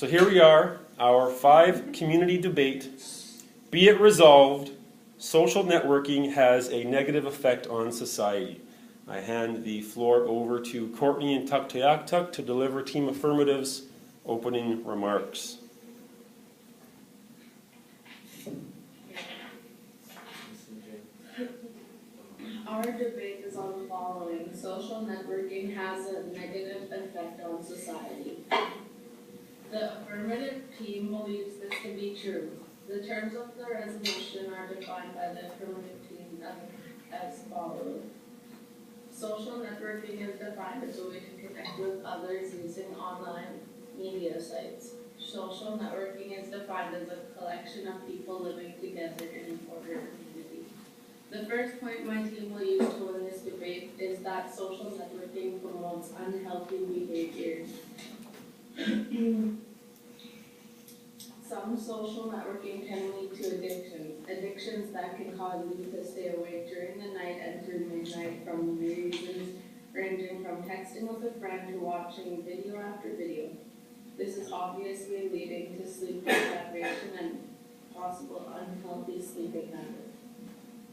So here we are, our 5 community debate. Be it resolved, social networking has a negative effect on society. I hand the floor over to Courtney and Tuktoyaktuk to deliver Team Affirmative's opening remarks. Our debate is on the following. Social networking has a negative effect on society. The affirmative team believes this to be true. The terms of the resolution are defined by the affirmative team as follows. Social networking is defined as a way to connect with others using online media sites. Social networking is defined as a collection of people living together in an ordered community. The first point my team will use to win this debate is that social networking promotes unhealthy behavior. Some social networking can lead to addictions that can cause you to stay awake during the night and through midnight from reasons ranging from texting with a friend to watching video after video. This is obviously leading to sleep deprivation and possible unhealthy sleeping habits.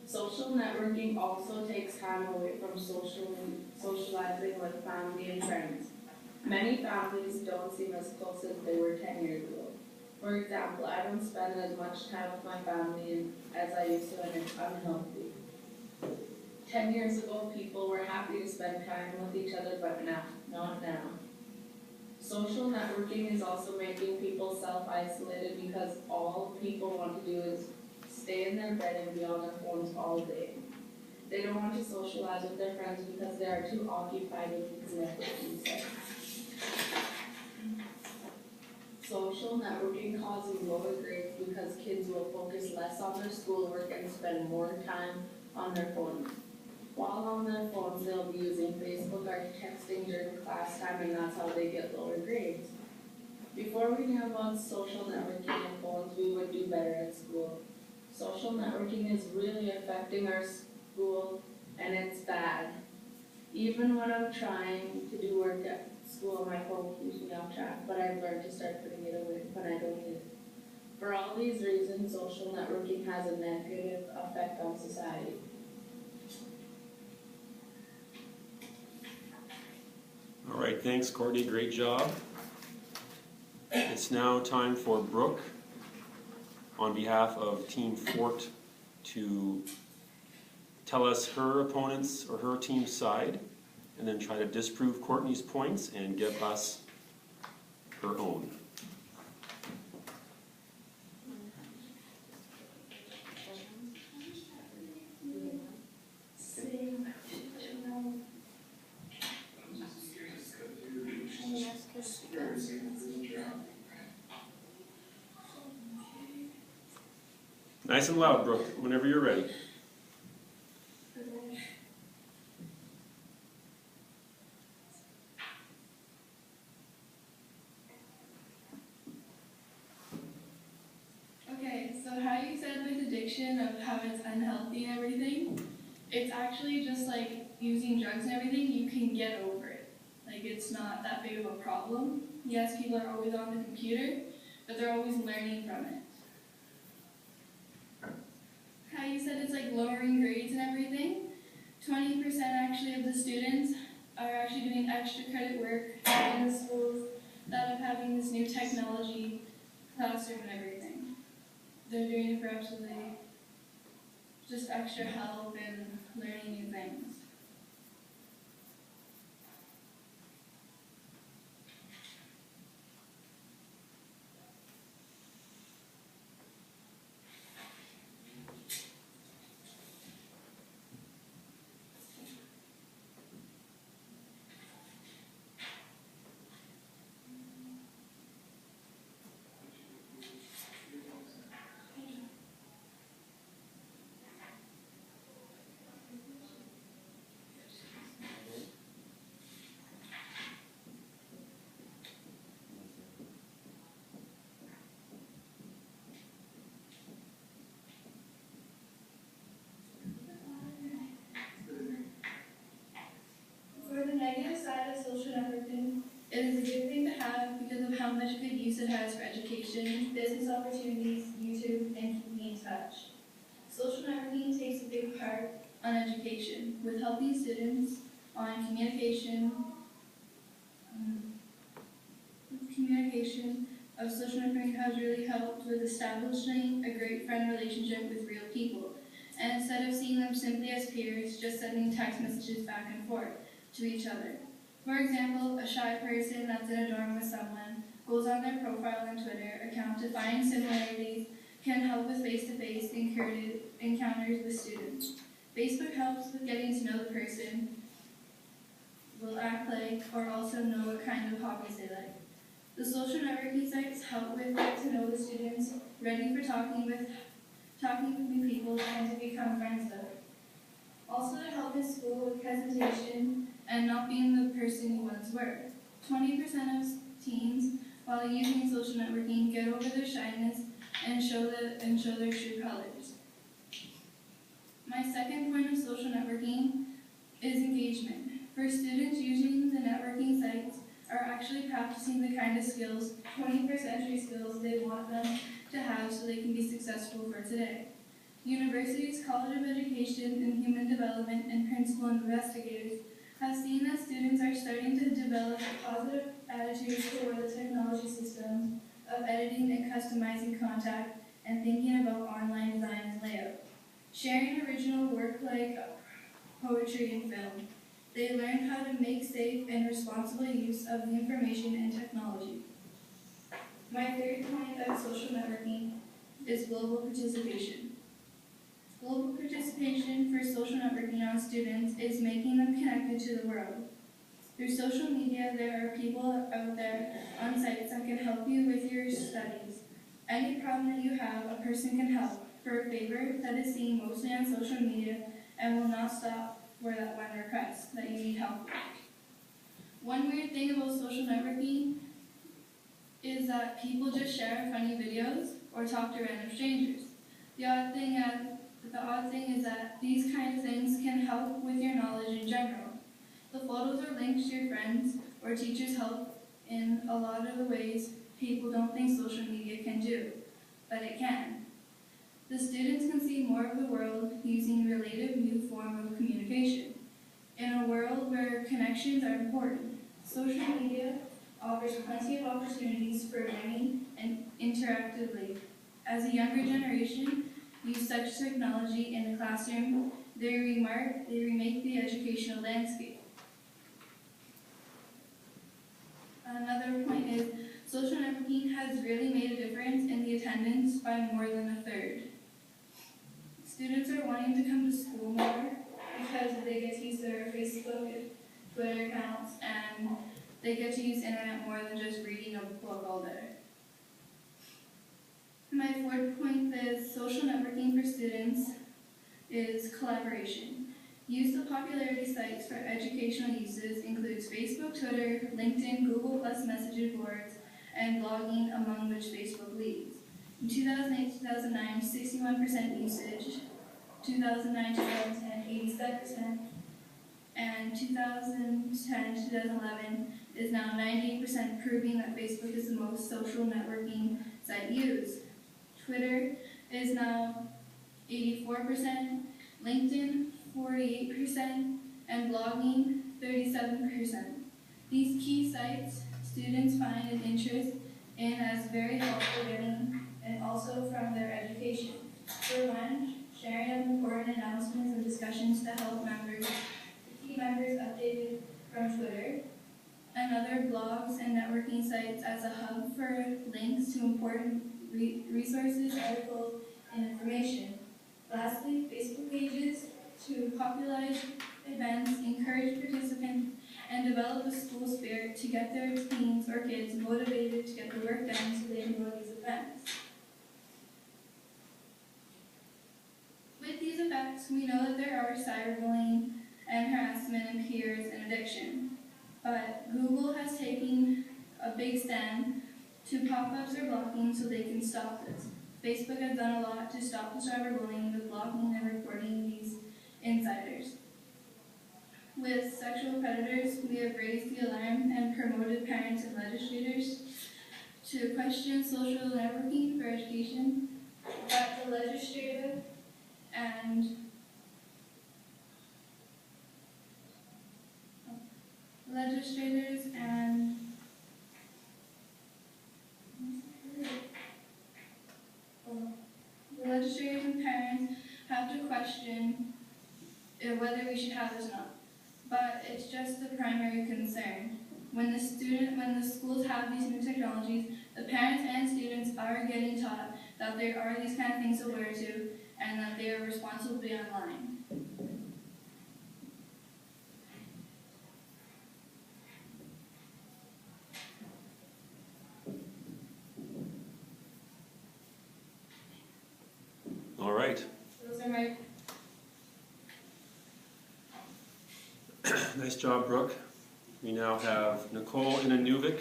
Social networking also takes time away from socializing with family and friends. Many families don't seem as close as they were 10 years ago. For example, I don't spend as much time with my family as I used to, and it's unhealthy. 10 years ago, people were happy to spend time with each other, but not now. Social networking is also making people self-isolated because all people want to do is stay in their bed and be on their phones all day. They don't want to socialize with their friends because they are too occupied with these networking sites. Social networking causes lower grades because kids will focus less on their schoolwork and spend more time on their phones. While on their phones, they'll be using Facebook or texting during class time, and that's how they get lower grades. Before we knew about social networking and phones, we would do better at school. Social networking is really affecting our school, and it's bad. Even when I'm trying to do work at school, my phone keeps me off track, but I've learned to start putting it away when I don't need it. For all these reasons, social networking has a negative effect on society. All right, thanks Courtney, great job. It's now time for Brooke, on behalf of Team Fort, to tell us her opponent's or her team's side, and then try to disprove Courtney's points and give us her own. Nice and loud, Brooke, whenever you're ready. Okay, so how you said with addiction of how it's unhealthy and everything, it's actually just like using drugs and everything, you can get over it. Like it's not that big of a problem. Yes, people are always on the computer, but they're always learning from it. How you said it's like lowering grades and everything, 20% actually of the students are actually doing extra credit work in the schools that of having this new technology classroom and everything. They're doing it for absolutely just extra help and learning new things. effective use it has for education, business opportunities, YouTube, and keeping in touch. Social networking takes a big part on education, with helping students on communication of social networking has really helped with establishing a great friend relationship with real people. And instead of seeing them simply as peers, just sending text messages back and forth to each other. For example, a shy person that's in a dorm with someone goes on their profile on Twitter account to find similarities, can help with face-to-face encounters with students. Facebook helps with getting to know the person, will act like, or also know what kind of hobbies they like. The social networking sites help with get to know the students, ready for talking with new people and to become friends with. Also to help in school with presentation and not being the person you once were. 20% of teens, while using social networking, get over their shyness and show their true colors. My second point of social networking is engagement. For students using the networking sites are actually practicing the kind of skills, 21st century skills they want them to have so they can be successful for today. Universities, College of Education, and Human Development, and principal investigators have seen that students are starting to develop positive attitudes toward the technology systems of editing and customizing content and thinking about online design and layout. Sharing original work like poetry and film. They learn how to make safe and responsible use of the information and technology. My third point of social networking is global participation. Global participation for social networking on students is making them connected to the world. Through social media, there are people out there on sites that can help you with your studies. Any problem that you have, a person can help. For a favor that is seen mostly on social media and will not stop for that one request that you need help with. One weird thing about social networking is that people just share funny videos or talk to random strangers. The odd thing is that these kind of things can help with your knowledge in general. The photos or links to your friends or teachers help in a lot of the ways people don't think social media can do, but it can. The students can see more of the world using a relative new form of communication. In a world where connections are important, social media offers plenty of opportunities for learning and interactively. As a younger generation use such technology in the classroom, they remake the educational landscape. Another point is, social networking has really made a difference in the attendance by more than a third. Students are wanting to come to school more because they get to use their Facebook and Twitter accounts, and they get to use internet more than just reading a book all day. My fourth point is social networking for students is collaboration. Use of popularity sites for educational uses includes Facebook, Twitter, LinkedIn, Google+ messaging boards, and blogging, among which Facebook leads. In 2008-2009, 61% usage, 2009-2010, 87%, and 2010-2011 is now 98%, proving that Facebook is the most social networking site used. Twitter is now 84%, LinkedIn 48%, and blogging 37%. These key sites students find an interest in as very helpful getting and also from their education. For one, sharing of important announcements and discussions to help key members updated from Twitter. Another, blogs and networking sites as a hub for links to important resources, articles, and information. Lastly, Facebook pages to popularize events, encourage participants, and develop a school spirit to get their teens or kids motivated to get the work done so they can go to these events. With these effects, we know that there are cyberbullying and harassment and peers and addiction. But Google has taken a big stand to pop-ups or blocking so they can stop this. Facebook has done a lot to stop the cyberbullying with blocking and reporting these insiders. With sexual predators, we have raised the alarm and promoted parents and legislators to question social networking for education, but the legislative and legislators and the legislators and parents have to question whether we should have this or not. But it's just the primary concern. When the schools have these new technologies, the parents and students are getting taught that there are these kind of things to wear to, and that they are responsible to be online. All right. Those are my. Nice job, Brooke. We now have Nicole Inanuvik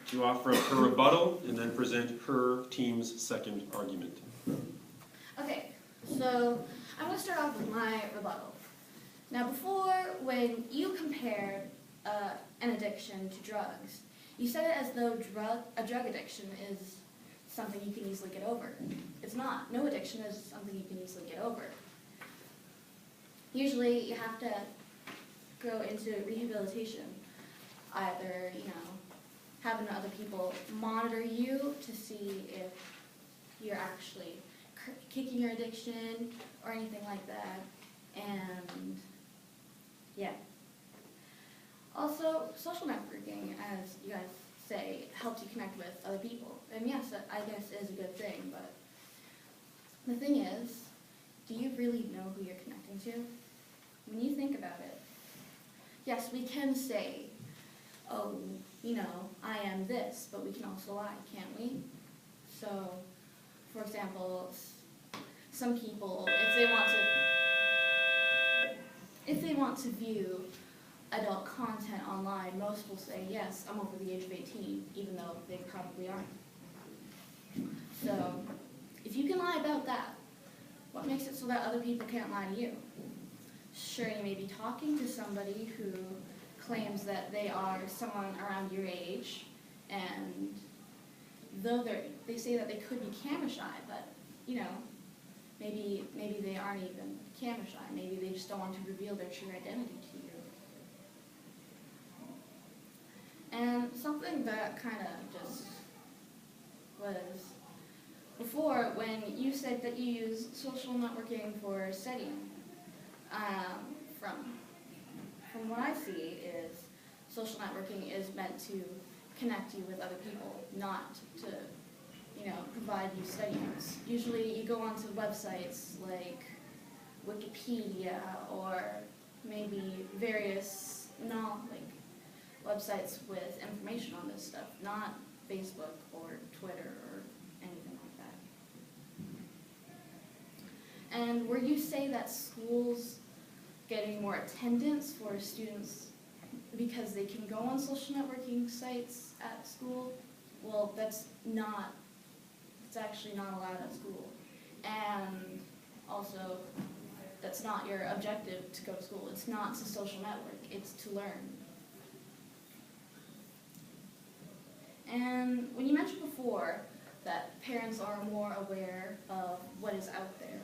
to offer up her rebuttal and then present her team's second argument. Okay, so I'm going to start off with my rebuttal. Now before, when you compared an addiction to drugs, you said it as though a drug addiction is something you can easily get over. It's not. No addiction is something you can easily get over. Usually you have to go into rehabilitation, either, having other people monitor you to see if you're actually kicking your addiction or anything like that, and yeah. Also, social networking, as you guys say, helps you connect with other people, and yes, I guess it is a good thing, but the thing is, do you really know who you're connecting to? When you think about it, yes, we can say, oh, I am this, but we can also lie, can't we? So, for example, some people, if they want to view adult content online, most will say, yes, I'm over the age of 18, even though they probably aren't. So, if you can lie about that, what makes it so that other people can't lie to you? Sure, you may be talking to somebody who claims that they are someone around your age, and though they say that they could be camera shy, but maybe they aren't even camera shy. Maybe they just don't want to reveal their true identity to you. And something that kind of just was before, when you said that you use social networking for studying, from what I see is social networking is meant to connect you with other people, not to, provide you study notes. Usually you go onto websites like Wikipedia or maybe various websites with information on this stuff, not Facebook or Twitter or anything like that. And where you say that schools getting more attendance for students because they can go on social networking sites at school, well, it's actually not allowed at school. And also, that's not your objective to go to school. It's not to social network, it's to learn. And when you mentioned before that parents are more aware of what is out there,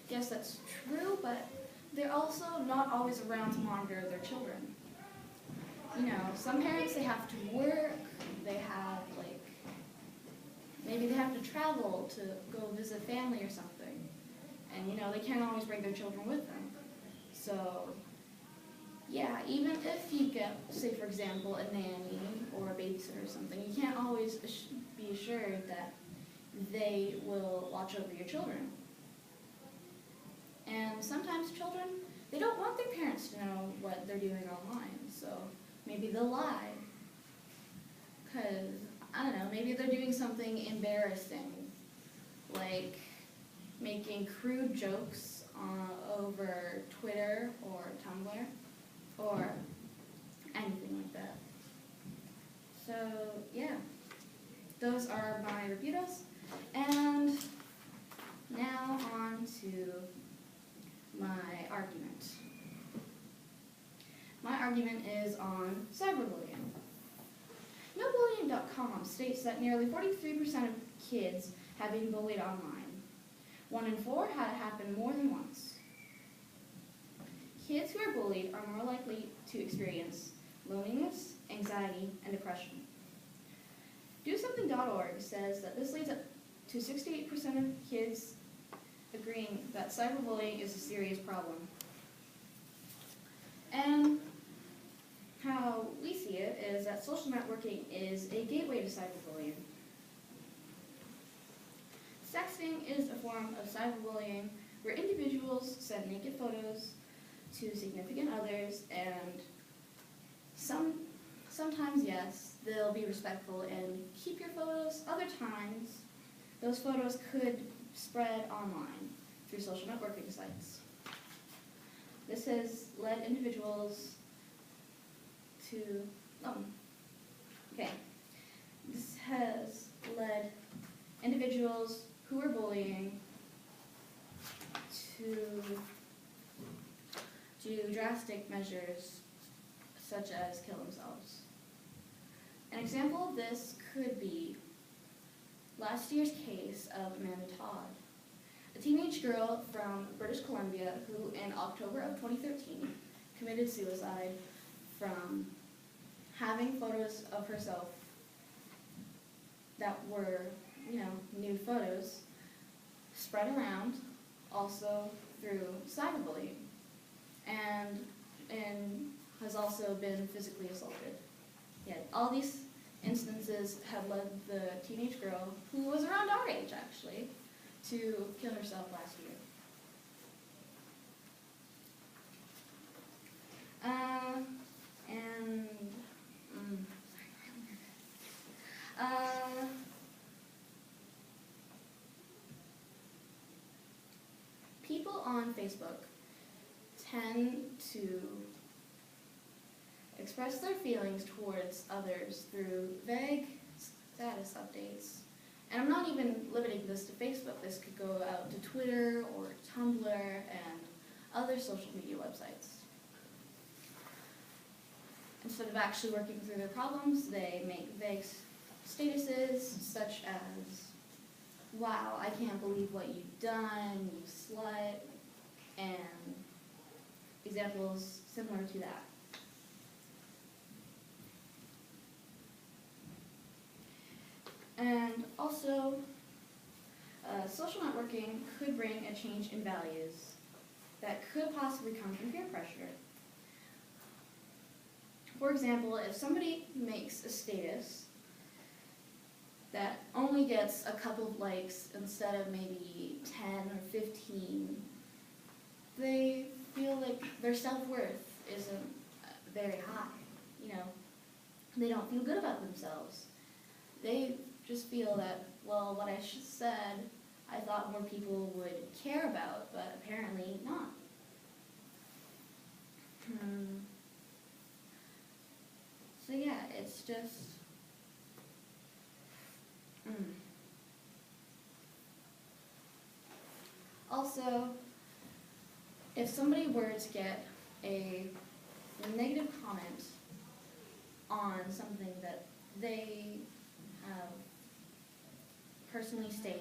yes, that's true, but they're also not always around to monitor their children. Some parents, they have to work, they have, maybe they have to travel to go visit family or something. And, they can't always bring their children with them. So, yeah, even if you get, say, for example, a nanny or a babysitter or something, you can't always be assured that they will watch over your children. And sometimes children, they don't want their parents to know what they're doing online, so maybe they'll lie. Because, I don't know, maybe they're doing something embarrassing, like making crude jokes over Twitter or Tumblr, or anything like that. So, yeah, those are my rebuttals. And now on to my argument. My argument is on cyberbullying. NoBullying.com states that nearly 43% of kids have been bullied online. 1 in 4 had it happen more than once. Kids who are bullied are more likely to experience loneliness, anxiety, and depression. DoSomething.org says that this leads up to 68% of kids agreeing that cyberbullying is a serious problem. And how we see it is that social networking is a gateway to cyberbullying. Sexting is a form of cyberbullying where individuals send naked photos to significant others, and sometimes, yes, they'll be respectful and keep your photos. Other times, those photos could spread online through social networking sites. This has led individuals to, This has led individuals who are bullying to do drastic measures such as kill themselves. An example of this could be last year's case of Amanda Todd, a teenage girl from British Columbia who in October of 2013 committed suicide from having photos of herself that were, nude photos spread around, also through cyberbullying, and has also been physically assaulted. Yet all these instances have led the teenage girl, who was around our age actually, to kill herself last year. People on Facebook tend to express their feelings towards others through vague status updates. And I'm not even limiting this to Facebook. This could go out to Twitter or Tumblr and other social media websites. Instead of actually working through their problems, they make vague statuses such as, "Wow, I can't believe what you've done, you slut," and examples similar to that. And also, social networking could bring a change in values that could possibly come from peer pressure. For example, if somebody makes a status that only gets a couple of likes instead of maybe 10 or 15, they feel like their self-worth isn't very high. They don't feel good about themselves. They just feel that, well, what I said, I thought more people would care about, but apparently not. So yeah, it's just, Also, if somebody were to get a negative comment on something that they have personally stated,